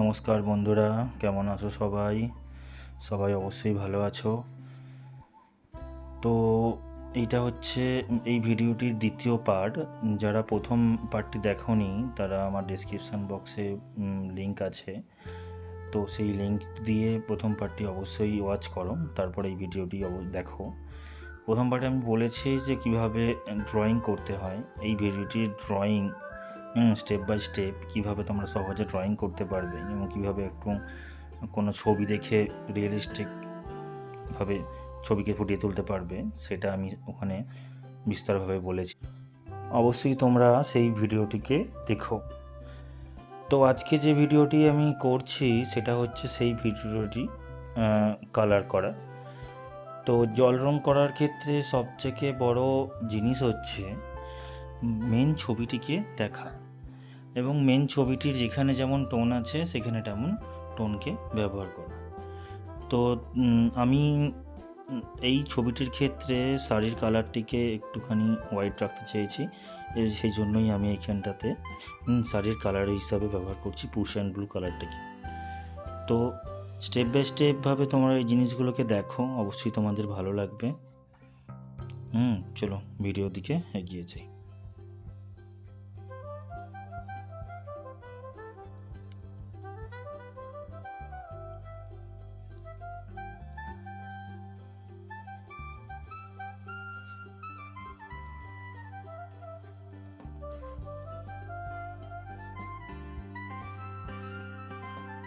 নমস্কার বন্ধুরা, কেমন আছো সবাই? সবাই অবশ্যই ভালো আছো। তো এইটা হচ্ছে এই ভিডিওটির দ্বিতীয় পার্ট। যারা প্রথম পার্টটি দেখোনি তারা আমার ডেসক্রিপশান বক্সে লিঙ্ক আছে, তো সেই লিঙ্ক দিয়ে প্রথম পার্টটি অবশ্যই ওয়াচ করো, তারপর এই ভিডিওটি দেখো। প্রথম পার্টে আমি বলেছি যে কিভাবে ড্রয়িং করতে হয়। এই ভিডিওটির ড্রয়িং স্টেপ বাই স্টেপ কীভাবে তোমরা সহজে ড্রয়িং করতে পারবে এবং কীভাবে একটু কোনো ছবি দেখে রিয়েলিস্টিকভাবে ছবিকে ফুটিয়ে তুলতে পারবে, সেটা আমি ওখানে বিস্তারভাবে বলেছি। অবশ্যই তোমরা সেই ভিডিওটিকে দেখো। তো আজকে যে ভিডিওটি আমি করছি সেটা হচ্ছে সেই ভিডিওটি কালার করা। তো জল রং করার ক্ষেত্রে সবথেকে বড় জিনিস হচ্ছে মেন ছবিটিকে দেখা এবং মেন ছবিটির যেখানে যেমন টোন আছে সেখানে তেমন টোনকে ব্যবহার করা। তো আমি এই ছবিটির ক্ষেত্রে শাড়ির কালারটিকে একটুখানি হোয়াইট রাখতে চেয়েছি, সেই জন্যই আমি এইখানটাতে শাড়ির কালার হিসাবে ব্যবহার করছি পুশ অ্যান্ড ব্লু কালারটাকে। তো স্টেপ বাই স্টেপভাবে তোমরা এই জিনিসগুলোকে দেখো, অবশ্যই তোমাদের ভালো লাগবে। চলো ভিডিও দিকে এগিয়ে যাই।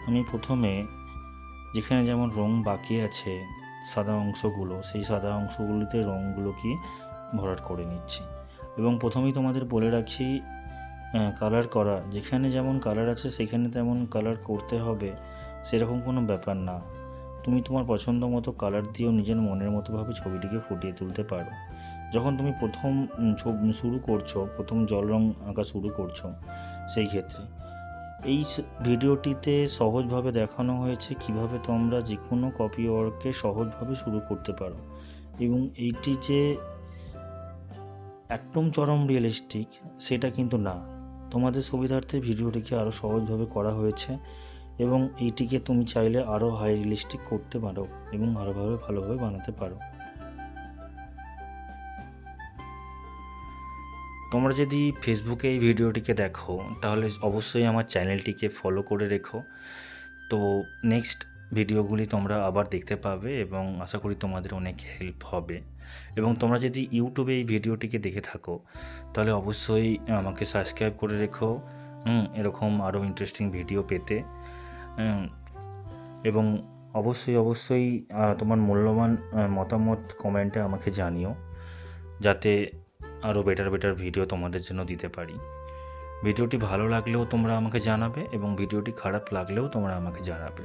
আমি প্রথমে যেখানে যেমন রং বাকি আছে সাদা অংশগুলো, সেই সাদা অংশগুলোতে রঙগুলোকে ভরাট করে নিচ্ছি। এবং প্রথমেই তোমাদের বলে রাখছি, কালার করা যেখানে যেমন কালার আছে সেখানে তেমন কালার করতে হবে সেরকম কোনো ব্যাপার না। তুমি তোমার পছন্দ মতো কালার দিয়েও নিজের মনের মতোভাবে ছবিটিকে ফুটিয়ে তুলতে পারো। যখন তুমি প্রথম শুরু করছো, প্রথম জল রং আঁকা শুরু করছো, সেই ক্ষেত্রে এই ভিডিওটিতে সহজভাবে দেখানো হয়েছে কিভাবে তোমরা যে কোনো কপি ওয়ার্ককে সহজভাবে শুরু করতে পারো। এবং এইটি যে একদম চরম রিয়েলিস্টিক সেটা কিন্তু না, তোমাদের সুবিধার্থে ভিডিওটিকে আরও সহজভাবে করা হয়েছে এবং এইটিকে তুমি চাইলে আরও হাই রিয়েলিস্টিক করতে পারো এবং আরোভাবে ভালোভাবে বানাতে পারো। তোমরা যদি ফেসবুকে এই ভিডিওটিকে দেখো তাহলে অবশ্যই আমার চ্যানেলটিকে ফলো করে রেখো। তো নেক্সট ভিডিওগুলি তোমরা আবার দেখতে পাবে এবং আশা করি তোমাদের অনেক হেল্প হবে। এবং তোমরা যদি ইউটিউবে এই ভিডিওটিকে দেখে থাকো তাহলে অবশ্যই আমাকে সাবস্ক্রাইব করে রেখো এরকম আরও ইন্টারেস্টিং ভিডিও পেতে। এবং অবশ্যই তোমার মূল্যবান মতামত কমেন্টে আমাকে জানিও, যাতে আরও বেটার ভিডিও তোমাদের জন্য দিতে পারি। ভিডিওটি ভালো লাগলেও তোমরা আমাকে জানাবে এবং ভিডিওটি খারাপ লাগলেও তোমরা আমাকে জানাবে।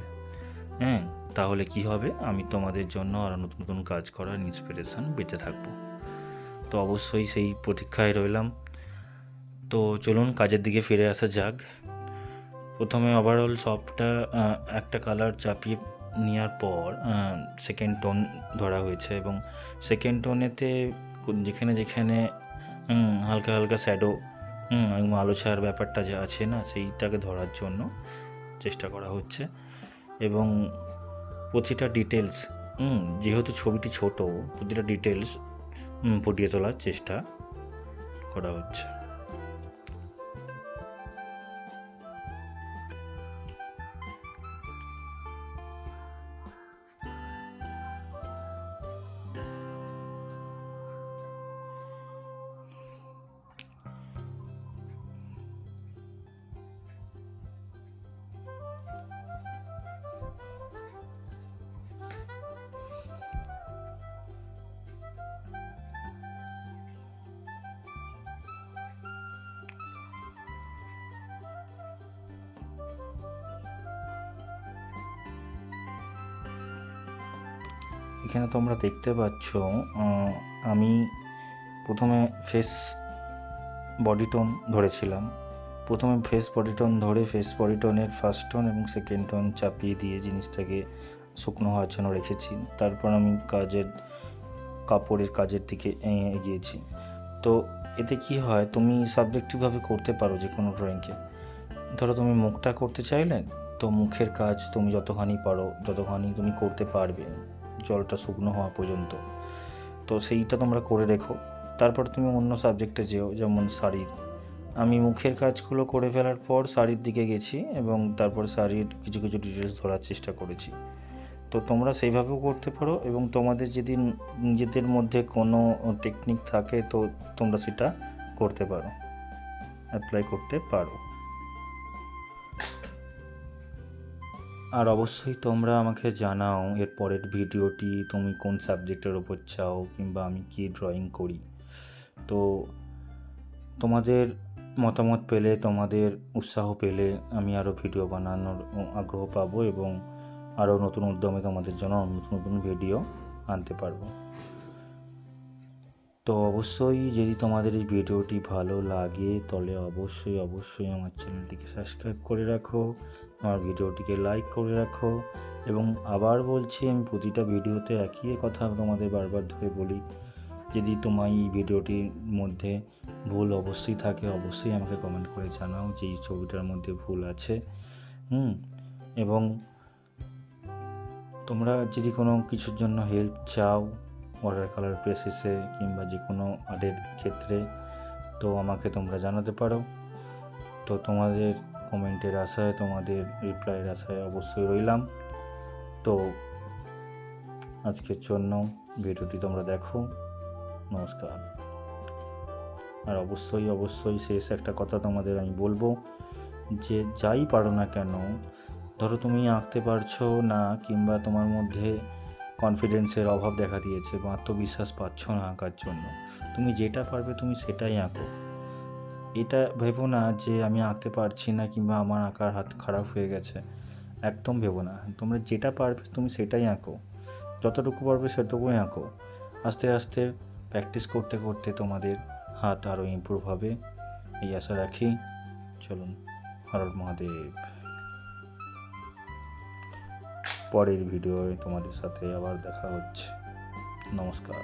তাহলে কি হবে, আমি তোমাদের জন্য আরও নতুন নতুন কাজ করার ইন্সপিরেশান পেতে থাকবো। তো অবশ্যই সেই প্রতীক্ষায় রইলাম। তো চলুন কাজের দিকে ফিরে আসা যাক। প্রথমে ওভারঅল সবটা একটা কালার চাপিয়ে নেওয়ার পর সেকেন্ড টোন ধরা হয়েছে এবং সেকেন্ড টোনেতে যেখানে যেখানে হালকা হালকা শ্যাডো এবং আলো ছায়ার ব্যাপারটা যে আছে না, সেইটাকে ধরার জন্য চেষ্টা করা হচ্ছে। এবং প্রতিটা ডিটেলস, যেহেতু ছবিটি ছোট, প্রতিটা ডিটেলস ফুটিয়ে তোলার চেষ্টা করা হচ্ছে। এখানে তোমরা দেখতে পাচ্ছ আমি প্রথমে ফেস বডি টোন ধরেছিলাম। প্রথমে ফেস বডি টোন ধরে ফেস বডি টোনের ফার্স্ট টোন এবং সেকেন্ড টোন চাপিয়ে দিয়ে জিনিসটাকে শুকনো হওয়ার জন্য রেখেছি। তারপর আমি কাপড়ের কাজের দিকে এগিয়েছি। তো এতে কি হয়, তুমি সাবজেক্টিভভাবে করতে পারো যে কোনো ড্রয়িংকে। ধরো তুমি মুখটা করতে চাইলে, তো মুখের কাজ তুমি যতখানি পারো ততখানি তুমি করতে পারবে জলটা শুকনো হওয়া পর্যন্ত, তো সেইটা তোমরা করে রেখো। তারপর তুমি অন্য সাবজেক্টে যেও, যেমন শাড়ির। আমি মুখের কাজগুলো করে ফেলার পর শাড়ির দিকে গেছি এবং তারপর শাড়ির কিছু কিছু ডিটেলস ধরার চেষ্টা করেছি। তো তোমরা সেইভাবেও করতে পারো, এবং তোমাদের যদি নিজেদের মধ্যে কোনো টেকনিক থাকে তো তোমরা সেটা করতে পারো, অ্যাপ্লাই করতে পারো। আর অবশ্যই তোমরা আমাকে জানাও এর পরের ভিডিওটি তুমি কোন সাবজেক্টের ওপর চাও, কিংবা আমি কী ড্রয়িং করি। তো তোমাদের মতামত পেলে, তোমাদের উৎসাহ পেলে আমি আরও ভিডিও বানানোর আগ্রহ পাবো এবং আরও নতুন উদ্যমে তোমাদের জন্য নতুন নতুন ভিডিও আনতে পারবো। তো অবশ্যই যদি তোমাদের এই ভিডিওটি ভালো লাগে তাহলে অবশ্যই অবশ্যই আমার চ্যানেলটিকে সাবস্ক্রাইব করে রাখো, আমার ভিডিওটিকে লাইক করে রাখো। এবং আবার বলছি, আমি প্রতিটা ভিডিওতে একই কথা তোমাদের বারবার ধরে বলি, যদি তোমার এই ভিডিওটির মধ্যে ভুল অবশ্যই থাকে অবশ্যই আমাকে কমেন্ট করে জানাও যে এই ছবিটার মধ্যে ভুল আছে। এবং তোমরা যদি কোনো কিছুর জন্য হেল্প চাও, ওয়াটার কালার বেসিসে কিংবা যে কোনো আর্টের ক্ষেত্রে, তো আমাকে তোমরা জানাতে পারো। তো তোমাদের কমেন্টের আশায়, তোমাদের রিপ্লাইয়ের আশায় অবশ্যই রইলাম। তো আজকের জন্য ভিডিওটি তোমরা দেখো, নমস্কার। আর অবশ্যই অবশ্যই শেষ একটা কথা তোমাদের আমি বলবো, যে যাই পারো না কেন, ধরো তুমি আঁকতে পারছো না কিংবা তোমার মধ্যে কনফিডেন্সের অভাব দেখা দিয়েছে বা আত্মবিশ্বাস পাচ্ছ না আঁকার জন্য, তুমি যেটা পারবে তুমি সেটাই আঁকো। এটা ভেবো না যে আমি আঁকতে পারছি না কিংবা আমার আঁকার হাত খারাপ হয়ে গেছে, একদম ভেবো না। তোমরা যেটা পারবে তুমি সেটাই আঁকো, যতটুকু পারবে সেটুকুই আঁকো। আস্তে আস্তে প্র্যাকটিস করতে করতে তোমাদের হাত আরও ইমপ্রুভ হবে, এই আশা রাখি। চলুন, হর হর মহাদেব। পরের ভিডিওয় তোমাদের সাথে আবার দেখা হচ্ছে। নমস্কার।